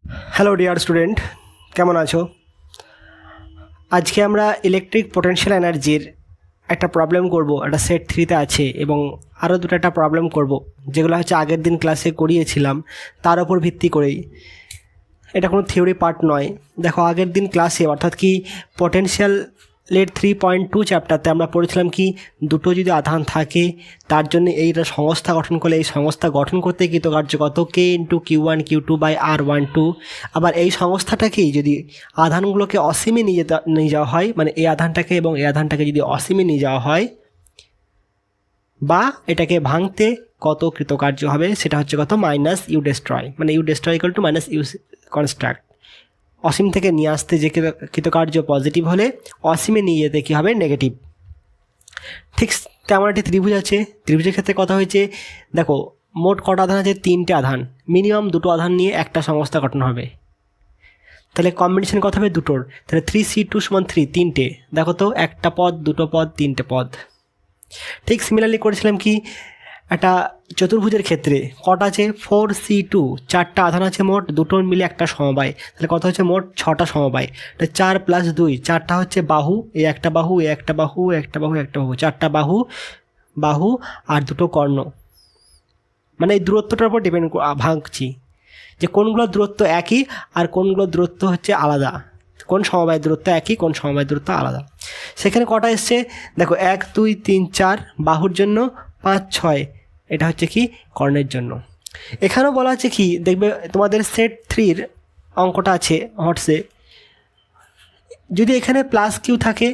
Hello dear student, কেমন আছো? আজকে আমরা ইলেকট্রিক পোটেনশিয়াল এনার্জির একটা প্রবলেম করব। একটা সেট 3তে আছে এবং আরও দুটো একটা প্রবলেম করব, যেগুলো হচ্ছে আগের দিন ক্লাসে করিয়েছিলাম তার ওপর ভিত্তি করেই। এটা কোনো থিওরি পার্ট নয়। দেখো, আগের দিন ক্লাসে অর্থাৎ কি পোটেনশিয়ালের 3.2 চ্যাপ্টারতে আমরা পড়েছিলাম কি দুটো যদি আধান থাকে তার জন্য এইটা সংস্থা গঠন করলে এই সংস্থা গঠন করতে কৃতকার্য কত কে into Q1 Q2 by R12। আবার এই সংস্থাটাকেই যদি আধানগুলোকে অসীমে নিয়ে যাওয়া হয়, মানে এই আধানটাকে এবং এই আধানটাকে যদি অসীমে নিয়ে যাওয়া হয় বা এটাকে ভাঙতে কত কৃতকার্য হবে, সেটা হচ্ছে কত মাইনাস ইউ ডেস্ট্রয়, মানে U destroy equal to minus U construct. অসীম থেকে নিয়ে আসতে যে কৃতকার্য পজিটিভ হলে অসীমে নিয়ে যেতে কী হবে, নেগেটিভ। ঠিক তেমন একটি ত্রিভুজ আছে। ত্রিভুজের ক্ষেত্রে কথা হয়েছে, দেখো মোট কটা আধান আছে, 3টে আধান, মিনিমাম দুটো আধান নিয়ে একটা সংস্থা গঠন হবে। তাহলে কম্বিনেশন কত হবে দুটোর, তাহলে 3C2 সমান 3, 3টে। দেখো তো, একটা পদ, দুটো পদ, 3টে পদ। ঠিক সিমিলারলি করেছিলাম কি একটা চতুর্ভুজের ক্ষেত্রে কটা আছে, 4C2, 4টা আধান আছে মোট, দুটোর মিলে একটা সমবায়। তাহলে কত হচ্ছে মোট 6টা সমবায়। 4 + 2, 4টা হচ্ছে বাহু, এই একটা বাহু, এই একটা বাহু, একটা বাহু, একটা বাহু, 4টা বাহু আর দুটো কর্ণ। মানে এই দূরত্বটার উপর ডিপেন্ড ভাঙছি যে কোনগুলোর দূরত্ব একই আর কোনগুলোর দূরত্ব হচ্ছে আলাদা, কোন সমবায়ের দূরত্ব একই, কোন সমবায়ের দূরত্ব আলাদা। সেখানে কটা এসছে দেখো, 1 2 3 4 বাহুর জন্য, 5 6 এটা হচ্ছে কি কর্ণের জন্য। এখানেও বলা আছে কি, দেখবে তোমাদের সেট 3-র অঙ্কটা আছে হটসে, যদি এখানে প্লাস কিউ থাকে,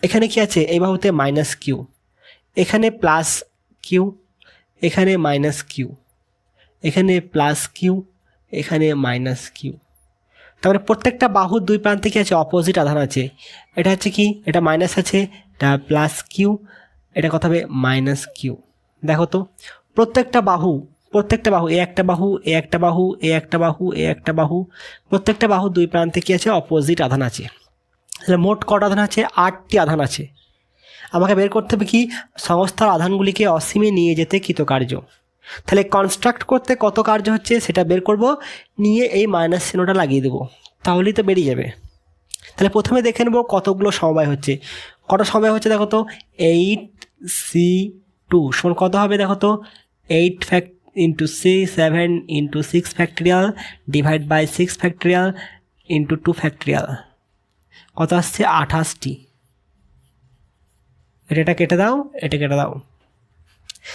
এখানে কি আছে এই বাহুতে মাইনাস কিউ, এখানে প্লাস কিউ, এখানে মাইনাস কিউ, এখানে প্লাস কিউ, এখানে মাইনাস কিউ। তারপরে প্রত্যেকটা বাহুর দুই প্রান্তে কি আছে, অপোজিট আধান আছে। এটা হচ্ছে কি, এটা মাইনাস আছে, এটা প্লাস কিউ, এটা কত হবে মাইনাস কিউ। দেখো তো, প্রত্যেকটা বাহু এ একটা বাহু, এ একটা বাহু, এ একটা বাহু, এ একটা বাহু, প্রত্যেকটা বাহু দুই প্রান্তে কি আছে, অপোজিট আধান আছে। তাহলে মোট কটা আধান আছে, 8টি আধান আছে। আমাকে বের করতে হবে কি সংস্থার আধানগুলিকে অসীমে নিয়ে যেতে কৃতকার্য। তাহলে কনস্ট্রাক্ট করতে কত কার্য হচ্ছে সেটা বের করব, নিয়ে এই মাইনাস চিহ্নটা লাগিয়ে দেবো, তাহলেই তো বেরিয়ে যাবে। তাহলে প্রথমে দেখে নেব কতগুলো সমবায় হচ্ছে। কত সমবায় হচ্ছে দেখো তো, 8C2 সমান কত হবে দেখো তো, 8 into 7 into 6 factorial divide by 6 factorial into 2 factorial, কত আসছে 28টি। এটা কেটে দাও, এটা কেটে দাও,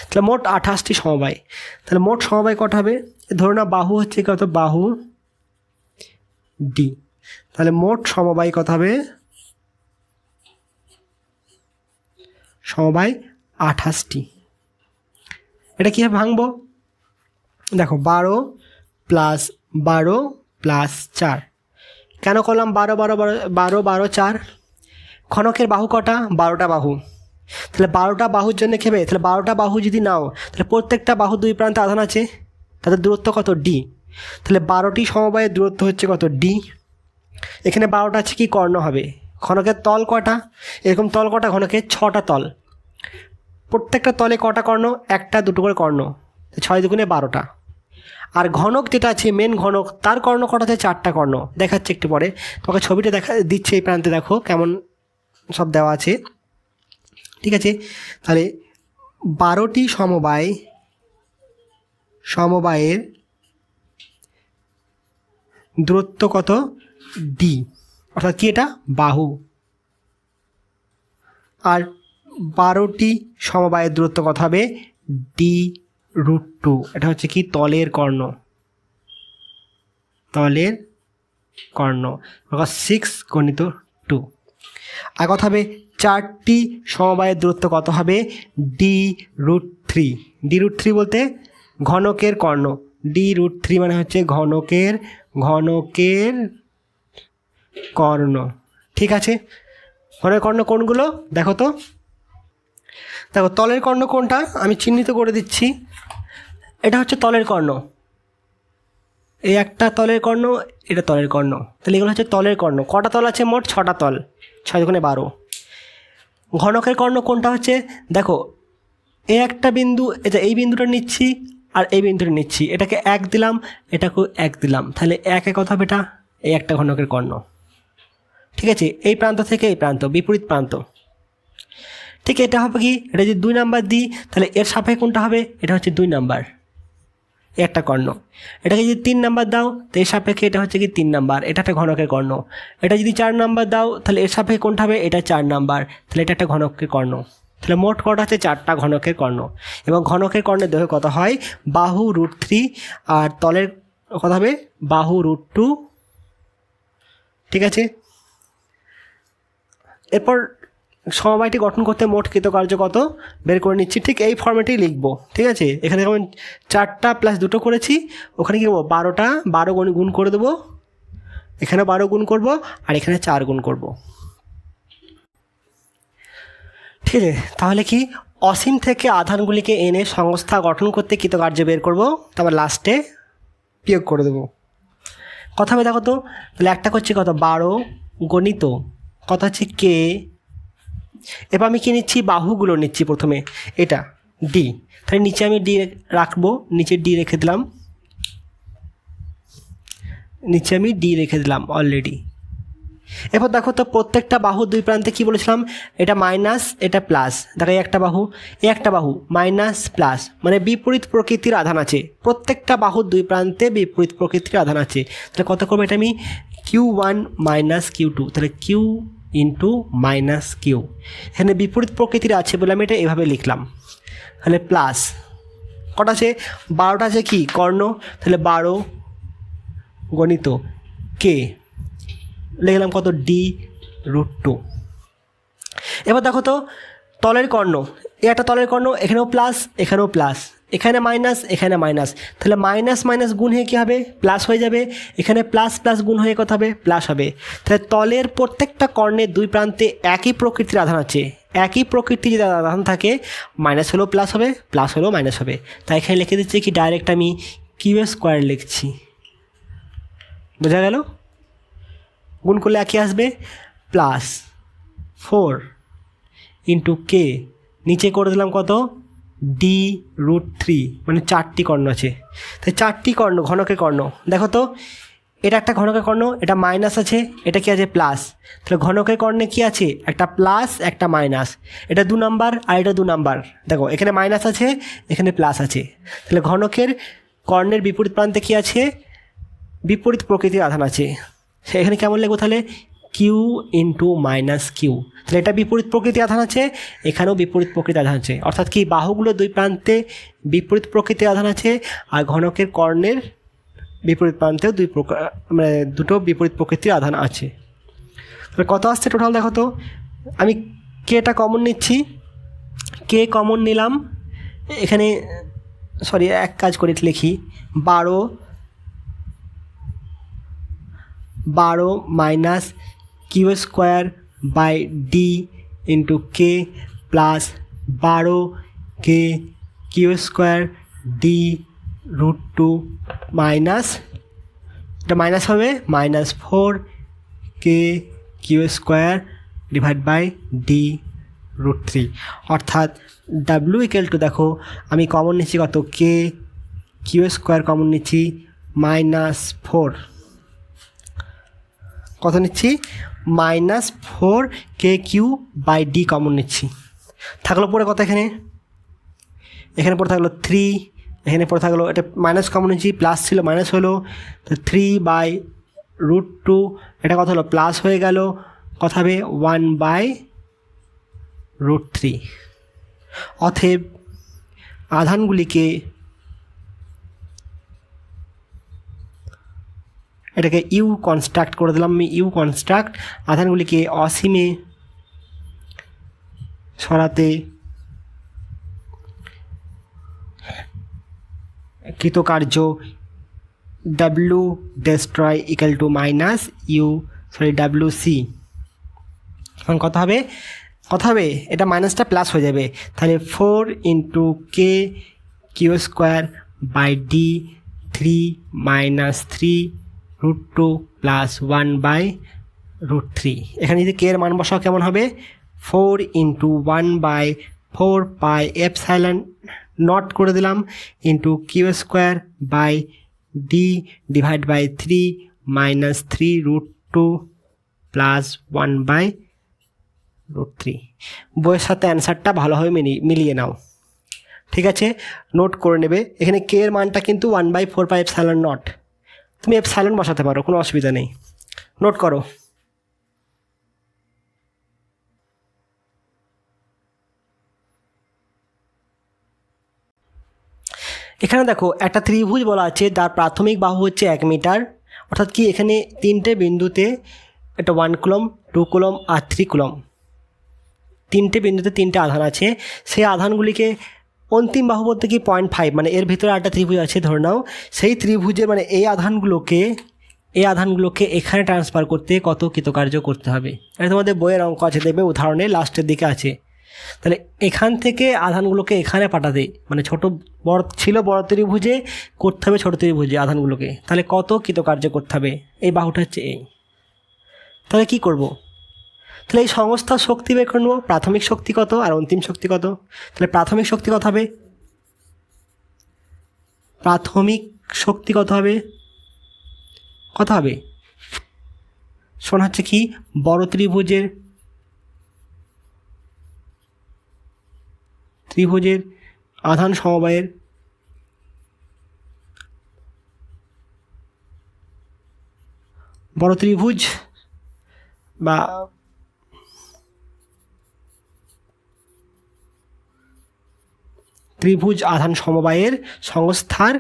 তাহলে মোট 28টি সমবায়। তাহলে মোট সমবায় কটা হবে, ধরো না বাহু হচ্ছে কত, বাহু ডি, তাহলে মোট সমবায় কত হবে, সমবায় 28টি। এটা কীভাবে ভাঙবো, দেখো 12 + 12 + 4, কেন করলাম 12 12 12 12 4, ঘনকের বাহু কটা, 12টা বাহু। তাহলে 12টা বাহুর জন্য খেবে, তাহলে 12টা বাহু যদি নাও, তাহলে প্রত্যেকটা বাহু দুই প্রান্তে আধান আছে, তাদের দূরত্ব কত, ডি। তাহলে 12টি সমবায়ের দূরত্ব হচ্ছে কত, ডি। এখানে 12টা আছে কি কর্ণ হবে, ঘনকের তল কটা, এরকম তল কটা, ঘনকের 6টা তল, প্রত্যেকটা তলে কটা কর্ণ, একটা দুটো করে কর্ণ, 6 দুগুণে 12টা। আর ঘনক যেটা আছে মেন ঘনক, তার কর্ণ কটাতে 4টা কর্ণ, দেখাচ্ছে একটু পরে তোমাকে ছবিটা দিচ্ছে, এই প্রান্তে দেখো কেমন সব দেওয়া আছে, ঠিক আছে। তাহলে 12টি সমবায়ের দূরত্ব কত, ডি, অর্থাৎ কি এটা বাহু। আর 12টি সমবায়ের দূরত্ব কত হবে, D√2, এটা হচ্ছে কি তলের কর্ণ, 6 × 2। আর কথা হবে 4টি সমবায়ের দূরত্ব কত হবে, D√3। D√3 বলতে ঘনকের কর্ণ, D√3 মানে হচ্ছে ঘনকের কর্ণ, ঠিক আছে। ঘনকের কর্ণ কোনগুলো দেখো তো, দেখো তলের কর্ণ কোনটা আমি চিহ্নিত করে দিচ্ছি, এটা হচ্ছে তলের কর্ণ, এই একটা তলের কর্ণ, এটা তলের কর্ণ, তাহলে এগুলো হচ্ছে তলের কর্ণ। কটা তল আছে মোট, 6টা তল, 6 দুগুণে 12। ঘনকের কর্ণ কোনটা হচ্ছে, দেখো এই একটা বিন্দু, এটা এই বিন্দুটা নিচ্ছি আর এই বিন্দুটা নিচ্ছি, এটাকে 1 দিলাম, এটাকেও 1 দিলাম, তাহলে 1 কত হবে? এটা এই একটা ঘনকের কর্ণ। ঠিক আছে, এই প্রান্ত থেকে এই প্রান্ত, বিপরীত প্রান্ত। ঠিক এটা হবে কি, এটা যদি 2 নাম্বার দিই তাহলে এর সাপেক্ষে কোনটা হবে? এটা হচ্ছে 2 নাম্বার, একটা কর্ণ। এটাকে যদি 3 নাম্বার দাও তো এর সাপেক্ষে এটা হচ্ছে কি 3 নাম্বার, এটা একটা ঘনকের কর্ণ। এটা যদি 4 নাম্বার দাও তাহলে এর সাপেক্ষে কোনটা হবে? এটা 4 নাম্বার, তাহলে এটা একটা ঘনকের কর্ণ। তাহলে মোট কটা আছে? 4টা ঘনকের কর্ণ। এবং ঘনকের কর্ণের দৈর্ঘ্য কত হয়? বাহু √3 আর তলের কত হবে? বাহু √2। ঠিক আছে, এরপর সমবায়টি গঠন করতে মোট কৃতকার্য কত বের করে নিচ্ছি। ঠিক এই ফর্মেটেই লিখবো। ঠিক আছে, এখানে যেমন 4টা + 2টো করেছি, ওখানে কী করবো? 12টা 12 গুণ করে দেবো, এখানে 12 গুণ করব, আর এখানে 4 গুণ করব। ঠিক আছে, তাহলে কি অসীম থেকে আধানগুলিকে এনে সংস্থা গঠন করতে কৃতকার্য বের করব, তারপর লাস্টে বিয়োগ করে দেবো। কথা হবে দেখো তো, তাহলে একটা করছি কত? 12 গণিত কত হচ্ছে কে। এবার আমি কি নিচ্ছি? বাহুগুলো নিচ্ছি প্রথমে, এটা ডি, তাহলে নিচে আমি ডি রাখবো, নিচে ডি রেখে দিলাম, নিচে আমি ডি রেখে দিলাম অলরেডি। এরপর দেখো তো প্রত্যেকটা বাহু 2 প্রান্তে কি বলেছিলাম? এটা মাইনাস, এটা প্লাস। দেখো এই একটা বাহু, এই একটা বাহু, মাইনাস প্লাস, মানে বিপরীত প্রকৃতির আধান আছে। প্রত্যেকটা বাহুর 2 প্রান্তে বিপরীত প্রকৃতির আধান আছে। তাহলে কত করবো? এটা আমি Q1 - Q2, তাহলে Q × - Q। এখানে বিপরীত প্রকৃতির আছে বলে আমি এটা এভাবে লিখলাম। তাহলে প্লাস কটা আছে? 12টা আছে কি কর্ণ, তাহলে 12 গণিত কে লিখলাম কত? D√2। এবার দেখো তো তলের কর্ণ, এই একটা তলের কর্ণ, এখানেও প্লাস, এখানেও প্লাস, এখানে মাইনাস, এখানে মাইনাস, তাহলে মাইনাস মাইনাস গুণ হয়ে কী হবে? প্লাস হয়ে যাবে। এখানে প্লাস প্লাস গুণ হয়ে কত হবে? প্লাস হবে। তাহলে তলের প্রত্যেকটা কর্ণের 2 প্রান্তে একই প্রকৃতির আধান আছে। একই প্রকৃতির যদি আধান থাকে, মাইনাস হলেও প্লাস হবে, প্লাস হলেও মাইনাস হবে। তাই এখানে লিখে দিচ্ছি কি ডাইরেক্ট আমি Q² লিখছি। বোঝা গেল? গুণ করলে একই আসবে, +4 × K, নিচে করে দিলাম কত? D√3, মানে 4টি কর্ণ আছে। তাই 4টি কর্ণ ঘনকের কর্ণ। দেখো তো এটা একটা ঘনকের কর্ণ, এটা মাইনাস আছে, এটা কি আছে? প্লাস। তাহলে ঘনকের কর্ণে কি আছে? একটা প্লাস, একটা মাইনাস। এটা 2 নাম্বার আর এটা 2 নাম্বার। দেখো এখানে মাইনাস আছে, এখানে প্লাস আছে। তাহলে ঘনকের কর্ণের বিপরীত প্রান্তে কি আছে? বিপরীত প্রকৃতির আধান আছে। এখানে কেমন লিখবো তাহলে? Q × - Q। তাহলে এটা বিপরীত প্রকৃতির আধান আছে, এখানেও বিপরীত প্রকৃতির আধান আছে। অর্থাৎ কি বাহুগুলো 2 প্রান্তে বিপরীত প্রকৃতির আধান আছে, আর ঘনকের কর্ণের বিপরীত প্রান্তেও মানে দুটো বিপরীত প্রকৃতির আধান আছে। তাহলে কত আসছে টোটাল? দেখো তো আমি কেটা কমন নিচ্ছি, কে কমন নিলাম, এখানে সরি এক কাজ করে লিখি, 12 - Q²/D × K + 12K Q² D√2 minus, এটা মাইনাস হবে, -4K Q² / D√3। অর্থাৎ W = দেখো আমি কমন নিচ্ছি কত? K Q² কমন নিচ্ছি -4, কত নিচ্ছি? -4KQ/D কমন নিচ্ছি। থাকলো পরে কত? এখানে পরে থাকলো 3, এখানে পরে থাকলো, এটা মাইনাস কমন নিচ্ছি, প্লাস ছিল মাইনাস হলো, তো 3/√2, এটা কত হলো? প্লাস হয়ে গেল, কত হবে? 1/√3। অতএব আধানগুলিকে, এটাকে ইউ কনস্ট্রাক্ট করে দিলাম আমি, ইউ কনস্ট্রাক্ট, আধানগুলিকে অসীমে সরাতে কৃতকার্য W destroy = WC। এখন কত হবে? এটা মাইনাসটা প্লাস হয়ে যাবে, তাহলে 4 × K Q² D3 - 3√2 + 1/√3। এখানে যদি K এর মান বসাও কেমন হবে? 4 × 1/4πε নট করে দিলাম into Q square by D divide by 3 minus 3√2 plus 1/√3। বইয়ের সাথে অ্যান্সারটা ভালোভাবে মিলিয়ে নাও। ঠিক আছে, নোট করে নেবে। এখানে কে এর মানটা কিন্তু 1/4πε0। তুমি এপসাইলন বসাতে পারো, কোনো অসুবিধা নেই। নোট করো। এখানে দেখো একটা ত্রিভুজ বলা আছে যার প্রাথমিক বাহু হচ্ছে 1 মিটার, অর্থাৎ কি এখানে 3টে বিন্দুতে একটা 1 কুলম, 2 কুলম আর 3 কুলম, 3টে বিন্দুতে 3টে আধান আছে। সেই আধানগুলিকে অন্তিম বাহু বলতে কি 0.5, মানে এর ভিতরে একটা ত্রিভুজ আছে ধরে নাও, সেই ত্রিভুজে মানে এই আধানগুলোকে এখানে ট্রান্সফার করতে কত কৃতকার্য করতে হবে। এটা তোমাদের বইয়ের অঙ্ক আছে, দেখবে উদাহরণে লাস্টের দিকে আছে। তাহলে এখান থেকে আধানগুলোকে এখানে পাঠাতে, মানে বড় ত্রিভুজে করতে হবে ছোটো ত্রিভুজে আধানগুলোকে, তাহলে কত কৃতকার্য করতে হবে। এই বাহুটা হচ্ছে এই। তাহলে কি করব? তাহলে এই সংস্থার শক্তি বের করে নেব, প্রাথমিক শক্তি কত আর অন্তিম শক্তি কত। তাহলে প্রাথমিক শক্তি কত হবে? শোনা হচ্ছে কি বড় ত্রিভুজের আধান সমবায়ের বড় ত্রিভুজ বা ত্রিভুজ আধান সমবায়ের সংস্থার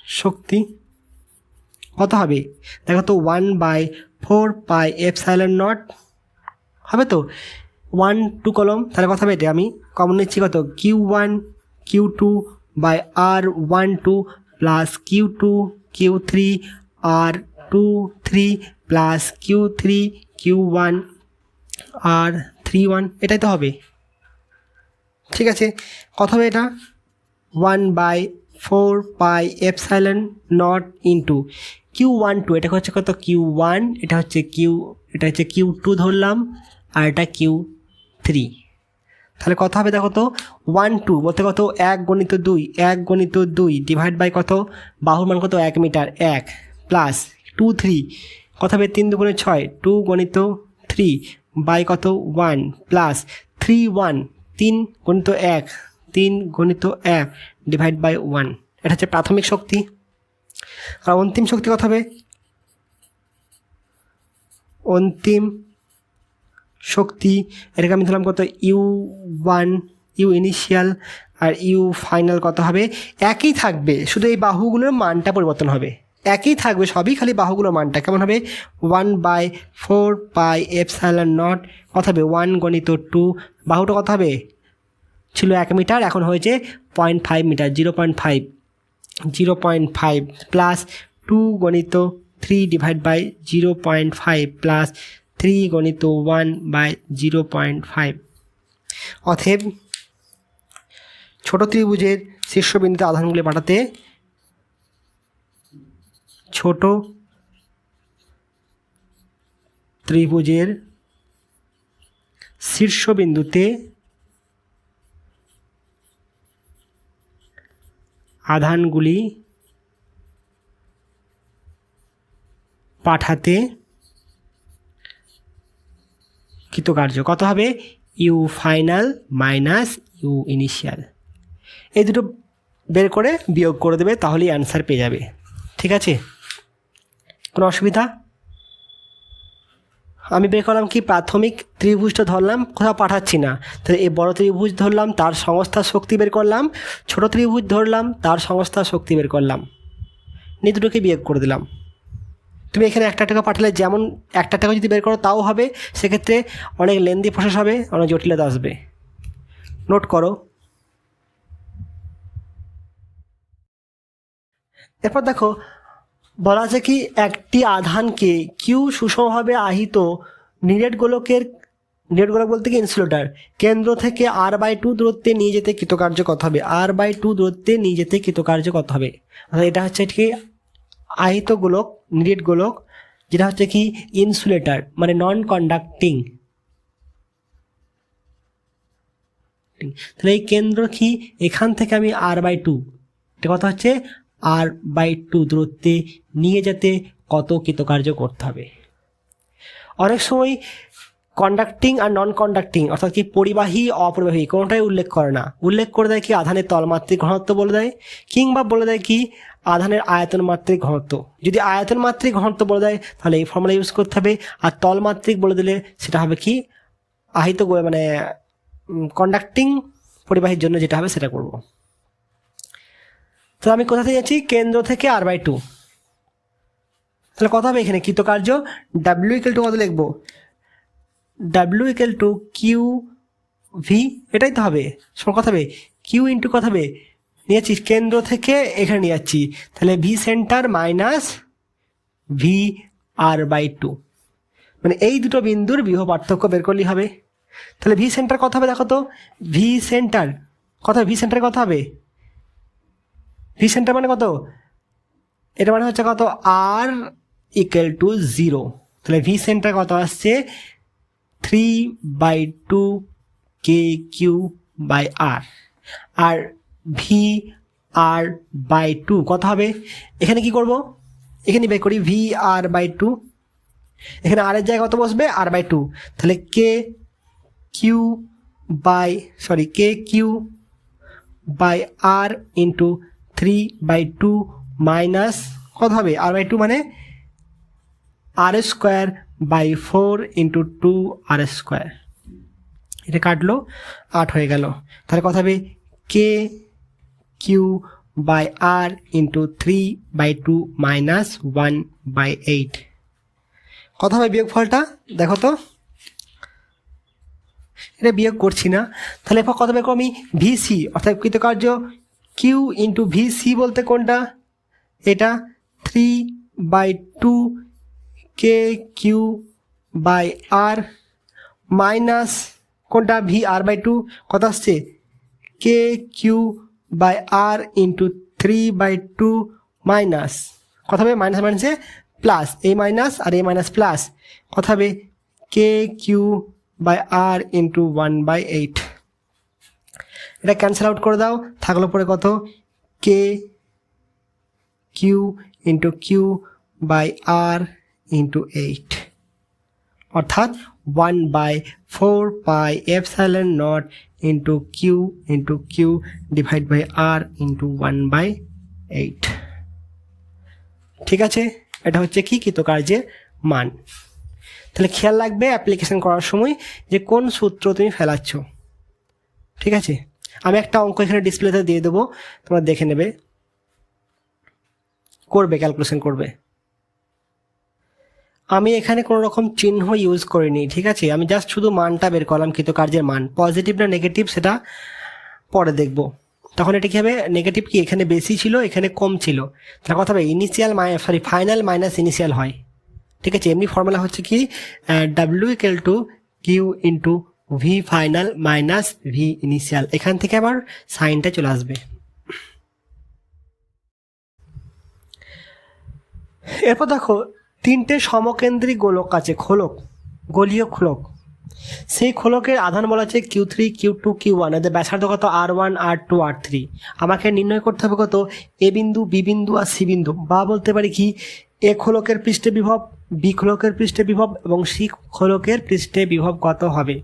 শক্তি কত হবে? দেখো তো 1/4πε0 হবে তো, 1 2 কলম, তাহলে কথা হবে এটা আমি কমন নিচ্ছি কত, Q1 Q2 by R12 plus Q2 Q3 R23 plus Q3 Q1 R31, এটাই তো হবে। ঠিক আছে, কত হবে এটা? 1/4πε0 ইন্টু Q12, এটা হচ্ছে কত Q1, এটা হচ্ছে Q2 ধরলাম, আর এটা Q3। তাহলে কত হবে দেখো তো, 1 2 বলতে কত 1 × 2 ডিভাইড বাই কত, বাহুর মান কত 1 মিটার 1, প্লাস 2 3 কত হবে 3 2 × 6 2 × 3 বাই কত 1, প্লাস 3 1 3 × 1 3 × 1 ডিভাইড বাই 1। এটা হচ্ছে প্রাথমিক শক্তি। আর অন্তিম শক্তি কত হবে? অন্তিম শক্তি এটাকে আমি ধরলাম কত, U1 ইউ ইনিশিয়াল আর ইউ ফাইনাল কত হবে? একই থাকবে, শুধু এই বাহুগুলোর মানটা পরিবর্তন হবে, একই থাকবে সবই, খালি বাহুগুলোর মানটা কেমন হবে? 1/4πε0 কত হবে 1 × 2, বাহুটা কত হবে? ছিল 1 মিটার, এখন হয়েছে 0.5 metre, 0.5 plus 2 × 3 divide by 0.5 plus 3 × 1/0.5। অতএব ছোট ত্রিভুজের শীর্ষবিন্দুতে আধানগুলি পাঠাতে ছোট ত্রিভুজের শীর্ষবিন্দুতে আধানগুলি পাঠাতে কৃতকার্য কত হবে? U final minus U initial, এই দুটো বের করে বিয়োগ করে দেবে, তাহলেই অ্যান্সার পেয়ে যাবে। ঠিক আছে, কোনো অসুবিধা? আমি বের করলাম কি, প্রাথমিক ত্রিভুজটা ধরলাম, কোথাও পাঠাচ্ছি না, তাহলে এই বড় ত্রিভুজ ধরলাম, তার সংস্থার শক্তি বের করলাম, ছোট ত্রিভুজ ধরলাম, তার সংস্থার শক্তি বের করলাম, নিয়ে দুটোকে বিয়োগ করে দিলাম। তুমি এখানে একটা টাকা পাঠালে যেমন একটা টাকা যদি বের করো তাও হবে, সেক্ষেত্রে অনেক লেন্দি প্রসেস হবে, অনেক জটিলতা আসবে। নোট করো। এরপর দেখো বলা আছে কি, একটি আধানকে কিউ সুষমভাবে আহিত নিরেট গোলক বলতে কি ইনসুলেটর কেন্দ্র থেকে R/2 দূরত্বে নিয়ে যেতে কৃতকার্য কত হবে? R/2 দূরত্বে নিয়ে যেতে কৃতকার্য কত হবে? এটা হচ্ছে কি আহিত গোলক, নিরেট গোলক, যেটা হচ্ছে কি ইনসুলেটর মানে নন কন্ডাক্টিং কন্ডাক্টিং। তাহলে এই কেন্দ্র কি, এখান থেকে আমি r/2, এটা কথা হচ্ছে r/2 দূরত্বে নিয়ে যেতে কত কৃতকার্য করতে হবে। অনেক সময় কন্ডাক্টিং আর নন কন্ডাক্টিং অর্থাৎ কি পরিবাহী অপরিবাহী কোনোটাই উল্লেখ করে না, উল্লেখ করে দেয় কি আধানের তলমাত্রিক ঘনত্ব বলে দেয়, কিংবা বলে দেয় কি আধানের আয়তন মাত্রিক ঘনত্ব। যদি আয়তন মাত্রিক ঘনত্ব বলে দেয় তাহলে এই ফর্মুলা ইউজ করতে হবে, আর তলমাত্রিক বলে দিলে সেটা হবে কি আহিত মানে কন্ডাক্টিং পরিবাহীর জন্য যেটা হবে সেটা করব। তো আমি কোথা থেকে যাচ্ছি, কেন্দ্র থেকে r/2। তাহলে কথা হবে এখানে কৃতকার্য w = কত লিখবো, w = QV, এটাই তো হবে সমান কথা হবে Q ইন্টু কথা হবে নিয়ে যাচ্ছি কেন্দ্র থেকে এখানে নিয়ে যাচ্ছি, তাহলে V সেন্টার মাইনাস VR/2, মানে এই দুটো বিন্দুর বিভব পার্থক্য বের করলেই হবে। তাহলে V সেন্টার কত হবে দেখো তো, V সেন্টার কত হবে, V সেন্টার কত হবে, V সেন্টার মানে কত, এটা মানে হচ্ছে কত R = 0, তাহলে V সেন্টার কত আসছে 3/2 KQ/R, আর VR/2 কত হবে, এখানে কি করব, এখানে বের করি VR/2, এখানে আর এর জায়গায় কত বসবে r/2, তাহলে KQ/R ইন্টু 3/2 মাইনাস কত হবে r/2 মানে r²/4 ইন্টু 2r², এটা কাটলো 8 হয়ে গেল। তাহলে কথা হবে KQ/R ইন্টু 3/2 মাইনাস 1/8, কত হবে বিয়োগফলটা দেখো তো, এটা বিয়োগ করছি না। তাহলে এরপর কত বের করব আমি, VC অর্থাৎ কৃতকার্য Q ইন্টু VC বলতে কোনটা, এটা 3/2 KQ/R মাইনাস কোনটা VR/2 কত আসছে KQ/R ইন্টু 3/2 মাইনাস কত হবে, মাইনাস মাইনাসে প্লাস, এই মাইনাস আর এই মাইনাস প্লাস, কত হবে KQ/R ইন্টু 1/8, এটা ক্যান্সেল আউট করে দাও, থাকলো পরে কত KQ ইন্টু Q/R ইন্টু 8, অর্থাৎ 1/4πε0 into Q into Q divide by R into 1/8। ঠিক আছে, এটা হচ্ছে কি কৃতকার্যের মান। তাহলে খেয়াল রাখবে অ্যাপ্লিকেশন করার সময় যে কোন সূত্র তুমি ফেলাচ্ছ। ঠিক আছে, আমি একটা অঙ্ক এখানে ডিসপ্লেতে দিয়ে দেবো, তোমরা দেখে নেবে, করবে ক্যালকুলেশন করবে। আমি এখানে কোনো রকম চিহ্ন ইউজ করিনি, ঠিক আছে, আমি জাস্ট শুধু মানটা বের করলাম, কৃতকার্যের মান পজিটিভ না নেগেটিভ সেটা পরে দেখব। তখন এটা কী হবে, নেগেটিভ কি এখানে বেশি ছিল এখানে কম ছিল, তার কথা হবে ইনিশিয়াল ফাইনাল মাইনাস ইনিশিয়াল হয়। ঠিক আছে, এমনি ফর্মুলা হচ্ছে কি W = Q into V final minus V initial, এখান থেকে আবার সাইনটা চলে আসবে। এরপর দেখো তিনটে সমকেন্দ্রিক গোলক আছে, গোলীয় খোলক, সেই খোলকের আধান বলা আছে Q3 Q2 Q1, এদের ব্যাসার্ধ কত R1 R2 R3। আমাকে নির্ণয় করতে হবে কত এ বিন্দু বি বিন্দু আর সি বিন্দু, বা বলতে পারি কি এ খোলকের পৃষ্ঠে বিভব, বি খোলকের পৃষ্ঠে বিভব এবং সি খোলকের পৃষ্ঠে বিভব কত হবে।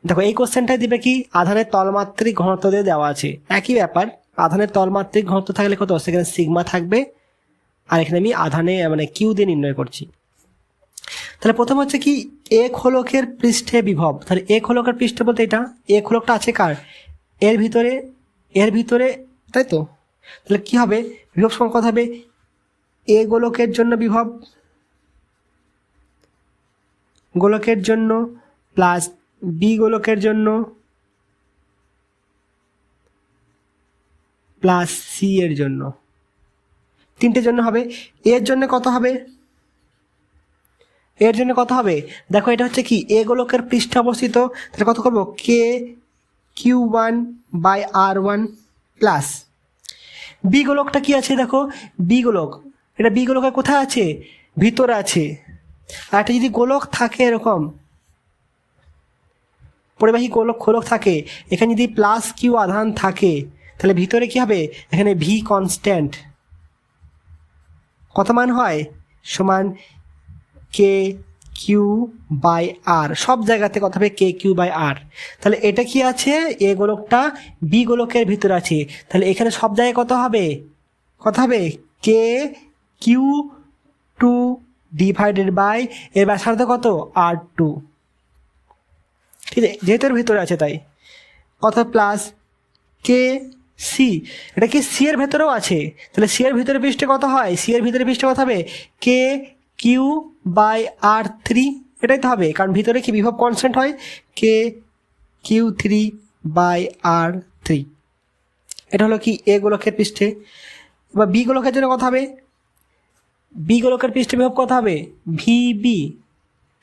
দেখো এই কোশ্চেনটাই দিবে কি আধানের তলমাত্রিক ঘনত্ব দিয়ে দেওয়া আছে, একই ব্যাপার, আধানের তলমাত্রিক ঘনত্ব থাকলে কত সেখানে সিগমা থাকবে, আর এখানে আমি আধানে মানে কিউ দিয়ে নির্ণয় করছি। তাহলে প্রথম হচ্ছে কি এ খোলকের পৃষ্ঠে বিভব, তাহলে এ খোলকের পৃষ্ঠে বলতে এটা এ খোলকটা আছে কার এর ভিতরে, তাই তো, তাহলে কি হবে বিভব সমান কত হবে এ গোলকের জন্য বিভব গোলকের জন্য প্লাস বি গোলকের জন্য প্লাস সি এর জন্য, তিনটের জন্য হবে। এর জন্য কত হবে, এর জন্য কত হবে দেখো এটা হচ্ছে কি এ গোলকের পৃষ্ঠে অবস্থিত, তাহলে কত করবো KQ1/R1 প্লাস বি গোলকটা কি আছে দেখো বি গোলক, এটা বি গোলকের কোথায় আছে ভিতরে আছে, আর একটা যদি গোলক থাকে এরকম পরিবাহী খোলক থাকে, এখানে যদি প্লাস কিউ আধান থাকে তাহলে ভিতরে কি হবে, এখানে ভি কনস্ট্যান্ট কত মান হয়, সমান কে কিউ বাই আর, সব জায়গাতে কত হবে কে কিউ বাই আর। তাহলে এটা কি আছে, এ গোলকটা বি গোলকের ভিতরে আছে, তাহলে এখানে সব জায়গায় কত হবে K Q two divided by এর ব্যাসার্ধ কত আর টু, ঠিক আছে, যেহেতু এর ভিতরে আছে তাই কত প্লাস কে সি, এটা কি সি এর ভেতরেও আছে, তাহলে সি এর ভিতরে পৃষ্ঠে কত হয়, সি এর ভিতরে পৃষ্ঠে কত হবে K Q by R three, এটাই তো হবে, কারণ ভিতরে কি বিভব কনস্ট্যান্ট হয় K Q three by R three. এটা হলো কি এ গোলকের পৃষ্ঠে। এবার বি গোলকের জন্য কত হবে, বি গোলকের পৃষ্ঠে বিভব কত হবে, ভি বি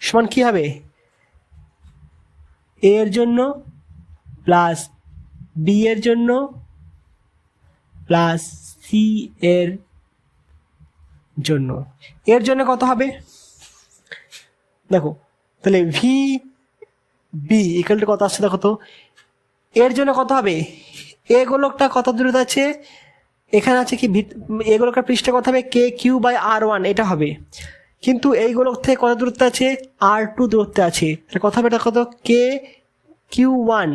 সমান কী হবে, এ এর জন্য প্লাস বি এর জন্য প্লাস সি এর জন্য, এর জন্য কত হবে দেখো, তাহলে ভি বি ইকুয়াল টু কত আসছে দেখো তো, এর জন্য কত হবে, এ গোলকটা কত দূরত্ব আছে, এখানে আছে কি এ গোলকের পৃষ্ঠে কত হবে K Q by R one, এটা হবে, কিন্তু এই গোলক থেকে কত দূরত্ব আছে আর টু দূরত্বে আছে, তাহলে কত হবে এটা কত কে কিউ ওয়ান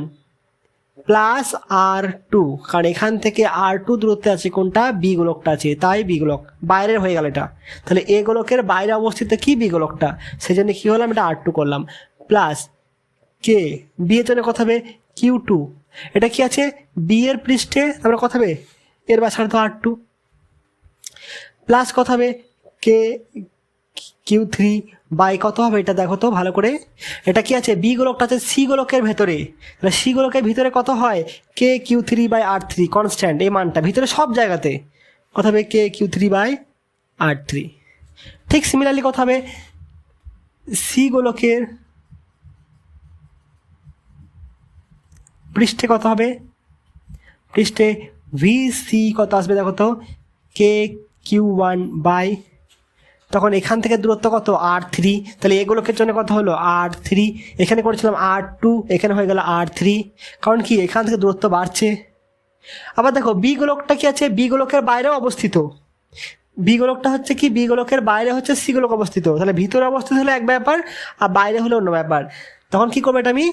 প্লাস আর টু, কারণ এখান থেকে আর টু দূরত্বে আছে কোনটা, বি গোলকটা আছে, তাই বি গোলক বাইরের হয়ে গেল এটা, তাহলে এ গোলকের বাইরে অবস্থিত কি বি গোলকটা, সেই জন্য কী হলাম এটা আর টু করলাম, প্লাস কে বি এর জন্য কত হবে কিউ টু, এটা কি আছে বি এর পৃষ্ঠে, তারপরে কত হবে এর ব্যাসার্ধ আর টু, প্লাস কত হবে কে কিউ থ্রি বাই কত হবে এটা দেখো তো ভালো করে, এটা কি আছে বি গোলকটা আছে সি গোলকের ভেতরে, তাহলে সি গোলকের ভিতরে কত হয় K Q three by R three constant, এই মানটা ভিতরে সব জায়গাতে কত হবে K Q three by R three. ঠিক সিমিলারলি কত হবে সি গোলকের পৃষ্ঠে কত হবে, পৃষ্ঠে ভি সি কত আসবে দেখো তো কে কিউ ওয়ান বাই, তখন এখান থেকে দূরত্ব কত আর থ্রি, তাহলে এগুলোকের জন্য কত হলো আর থ্রি, এখানে করেছিলাম আর টু, এখানে হয়ে গেল আর থ্রি, কারণ কি এখান থেকে দূরত্ব বাড়ছে। আবার দেখো বি গোলকটা কি আছে বি গোলকের বাইরেও অবস্থিত, বি গোলকটা হচ্ছে কি বি গোলকের বাইরে হচ্ছে সি গোলক অবস্থিত, তাহলে ভিতরে অবস্থিত হলো এক ব্যাপার আর বাইরে হলো অন্য ব্যাপার, তখন কি করবো এটা আমি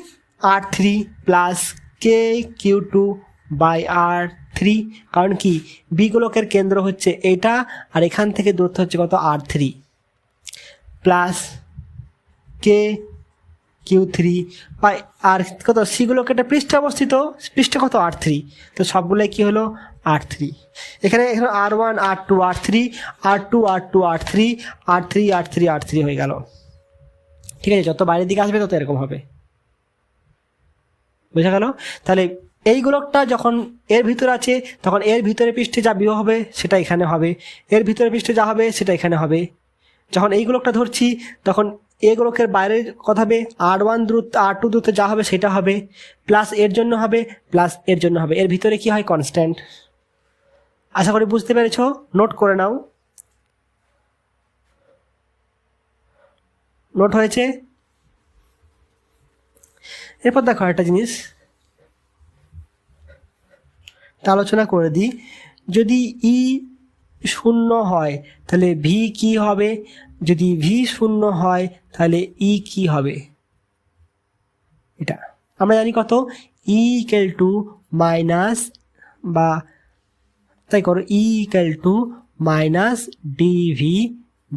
R three plus K Q two by R three, কারণ কি বি গোলকের কেন্দ্র হচ্ছে এটা আর এখান থেকে দূরত্ব হচ্ছে কত R three, plus K Q three by R কত সি গোলকের একটা পৃষ্ঠে অবস্থিত, পৃষ্ঠে কত আর থ্রি, তো সবগুলোই কী হলো আর থ্রি, এখানে এখানে আর ওয়ান আর টু আর থ্রি আর টু আর টু আর থ্রি আর থ্রি আর থ্রি আর থ্রি হয়ে গেল, ঠিক আছে, যত বাইরের দিকে আসবে তত এরকম হবে, বোঝা গেল। তাহলে এই গোলকটা যখন এর ভিতরে আছে তখন এর ভিতরে পৃষ্ঠে যা বিভব হবে সেটা এখানে হবে, এর ভিতরে পৃষ্ঠে যা হবে সেটা এখানে হবে, যখন এই গোলকটা ধরছি তখন এ গোলকের বাইরের কথা হবে আর ওয়ান দূরত্ব আর টু দূরত্ব যা হবে সেটা হবে, প্লাস এর জন্য হবে প্লাস এর জন্য হবে, এর ভিতরে কি হয় কনস্ট্যান্ট। আশা করি বুঝতে পেরেছো, নোট করে নাও, নোট হয়েছে। এরপর দেখো একটা জিনিস আলোচনা করে দিই, যদি ই শূন্য হয় তাহলে ভি কি হবে, যদি ভি শূন্য হয় তাহলে ই কি হবে, এটা আমরা জানি কত ই ইকুয়াল টু মাইনাস বা তাই করো E equal to minus DV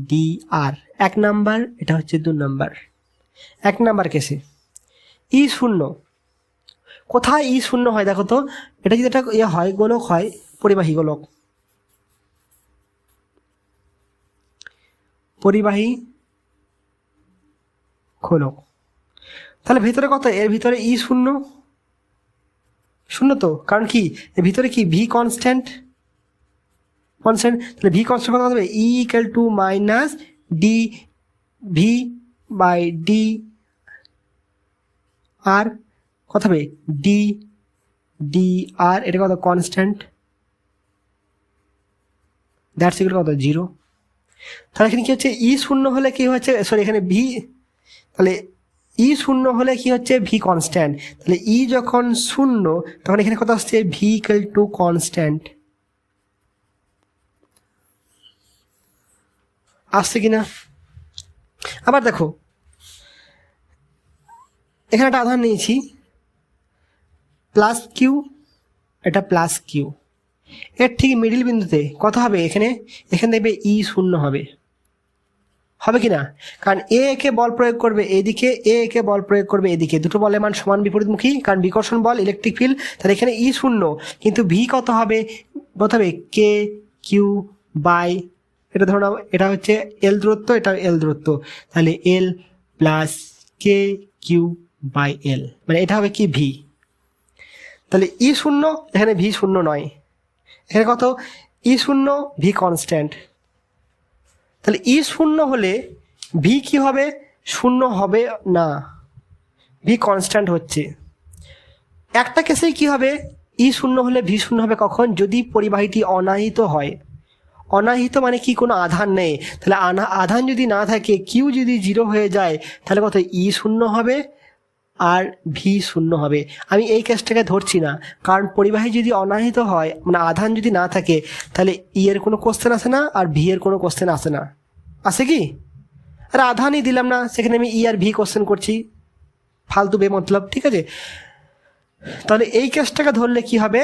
D R, এক নাম্বার, এটা হচ্ছে 2 নাম্বার। এক নাম্বার কেসে ই শূন্য, কোথায় ই শূন্য হয় দেখো তো, এটা যদি একটা ইয়ে হয় গোলক হয় পরিবাহী গোলক, পরিবাহী গোলক, তাহলে ভিতরে কত এর ভিতরে ই শূন্য, শূন্য তো, কারণ কি এর ভিতরে কি ভি কনস্ট্যান্ট, কনস্ট্যান্ট, তাহলে ভি কনস্ট্যান্ট কত হবে E equal to minus D V by D R কত হবে ডি ডি আর, এটা কত কনস্ট্যান্ট, দ্যাটস ইকুয়াল কত 0। তাহলে এখানে কি হচ্ছে ই শূন্য হলে কি হচ্ছে, সরি এখানে ভি, তাহলে ই শূন্য হলে কি হচ্ছে ভি কনস্ট্যান্ট, তাহলে ই যখন শূন্য তখন এখানে কত আসছে ভি ইকুয়াল টু কনস্ট্যান্ট, আসছে কিনা? আবার দেখো এখানে একটা আধান নিয়েছি প্লাস কিউ, এটা প্লাস কিউ, এর ঠিক মিডিল বিন্দুতে কত হবে এখানে দেখবে ই শূন্য হবে, হবে কি না? কারণ এ কে বল প্রয়োগ করবে এদিকে, এ কে বল প্রয়োগ করবে এদিকে, দুটো বলের মান সমান বিপরীতমুখী, কারণ বিকর্ষণ বল ইলেকট্রিক ফিল্ড, তাহলে এখানে ই শূন্য, কিন্তু ভি কত হবে বলতে হবে কে কিউ বাই, এটা ধরো এটা হচ্ছে এল দূরত্ব, এটা এল দূরত্ব, তাহলে L plus K Q by L, মানে এটা হবে কি ভি। তাহলে ই শূন্য, এখানে ভি শূন্য নয়, এখানে কত ই শূন্য ভি কনস্ট্যান্ট, তাহলে ই শূন্য হলে ভি কি হবে শূন্য হবে না, ভি কনস্ট্যান্ট হচ্ছে। একটা কেসেই কি হবে ই শূন্য হলে ভি শূন্য হবে কখন, যদি পরিবাহীটি অনাহিত হয়। অনাহিত মানে কি কোনো আধান নেই, তাহলে আধান যদি না থাকে কিউ যদি জিরো হয়ে যায় তাহলে কত ই শূন্য হবে আর ভি শূন্য হবে। আমি এই কেসটাকে ধরছি না, কারণ পরিবাহী যদি অনাহিত হয় মানে আধান যদি না থাকে তাহলে ই এর কোনো কোশ্চেন আসে না আর ভি এর কোনো কোশ্চেন আসে না, আসে কি? আর আধানই দিলাম না, সেখানে আমি ই আর ভি কোশ্চেন করছি, ফালতু বেমতলব, ঠিক আছে? তাহলে এই কেসটাকে ধরলে কি হবে,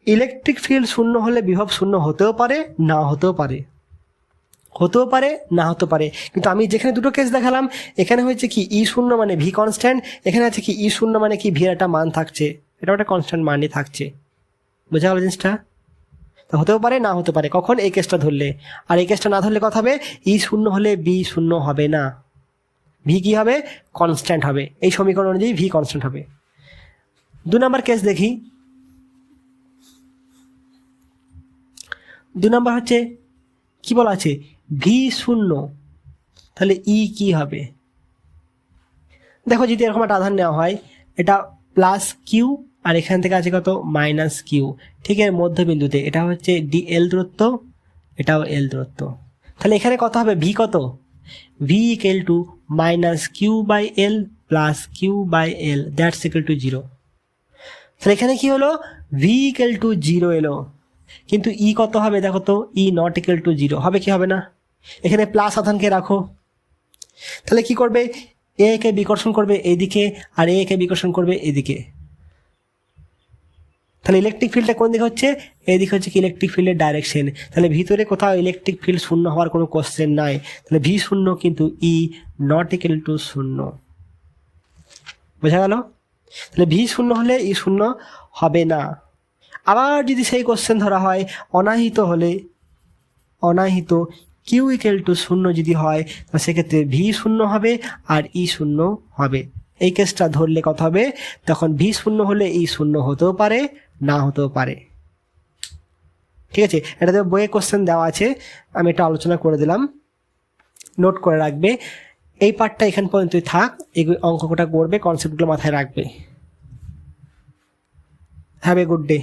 ইলেকট্রিক ফিল্ড শূন্য হলে বিভব শূন্য হতেও পারে না হতেও পারে, হতেও পারে না হতে পারে। কিন্তু আমি যেখানে দুটো কেস দেখালাম এখানে হয়েছে কি ই শূন্য মানে ভি কনস্ট্যান্ট, এখানে আছে কি ই শূন্য মানে কি ভি এর একটা মান থাকছে, এটা একটা কনস্ট্যান্ট মানই থাকছে। বোঝা গেল জিনিসটা? তো হতেও পারে না হতে পারে কখন, এই কেসটা ধরলে। আর এই কেসটা না ধরলে কথা হবে ই শূন্য হলে বি শূন্য হবে না, ভি কি হবে কনস্ট্যান্ট হবে, এই সমীকরণ অনুযায়ী ভি কনস্ট্যান্ট হবে। 2 নম্বর কেস দেখি। 2 নম্বর হচ্ছে কি বলা আছে ভি শূন্য, তাহলে ই কি হবে? দেখো যদি এরকম একটা আধান নেওয়া হয়, এটা প্লাস কিউ আর এখান থেকে আছে কত মাইনাস কিউ, ঠিক এর মধ্যবিন্দুতে এটা হচ্ছে ডি এল দূরত্ব, এটাও এল দূরত্ব, তাহলে এখানে কত হবে ভি কত, V equal to minus Q by L plus Q by L, that's equal to 0। তাহলে এখানে কি হলো ভি ইকুয়াল টু 0 এলো, কিন্তু ই কত হবে দেখো তো, ই নট ইকুয়াল টু 0 হবে কি হবে না? এখানে প্লাস আধানকে রাখো, তাহলে কি করবে এ কে বিকর্ষণ করবে এইদিকে আর এ কে বিকর্ষণ করবে এদিকে, তাহলে ইলেকট্রিক ফিল্ডটা কোন দিকে হচ্ছে, এইদিকে হচ্ছে কি ইলেকট্রিক ফিল্ডের ডাইরেকশন, তাহলে ভিতরে কোথাও ইলেকট্রিক ফিল্ড শূন্য হওয়ার কোনো কোশ্চেন নাই, তাহলে ভি শূন্য কিন্তু ই নট ইকুয়াল টু 0। বোঝা গেল? তাহলে ভি শূন্য হলে ই শূন্য হবে না। আবার যদি সেই কোশ্চেন ধরা হয় অনাহিত হলে, অনাহিত কিউ ইকুয়াল টু 0 যদি হয় তাহলে সেক্ষেত্রে ভি শূন্য হবে আর ই শূন্য হবে। এই কেসটা ধরলে কথা হবে তখন ভি শূন্য হলে ই শূন্য হতেও পারে না হতেও পারে, ঠিক আছে? এটাতে বইয়ে কোশ্চেন দেওয়া আছে, আমি এটা আলোচনা করে দিলাম, নোট করে রাখবে। এই পার্টটা এখান পর্যন্তই থাক, এই অঙ্কটা করবে, কনসেপ্টগুলো মাথায় রাখবে। Have a good day.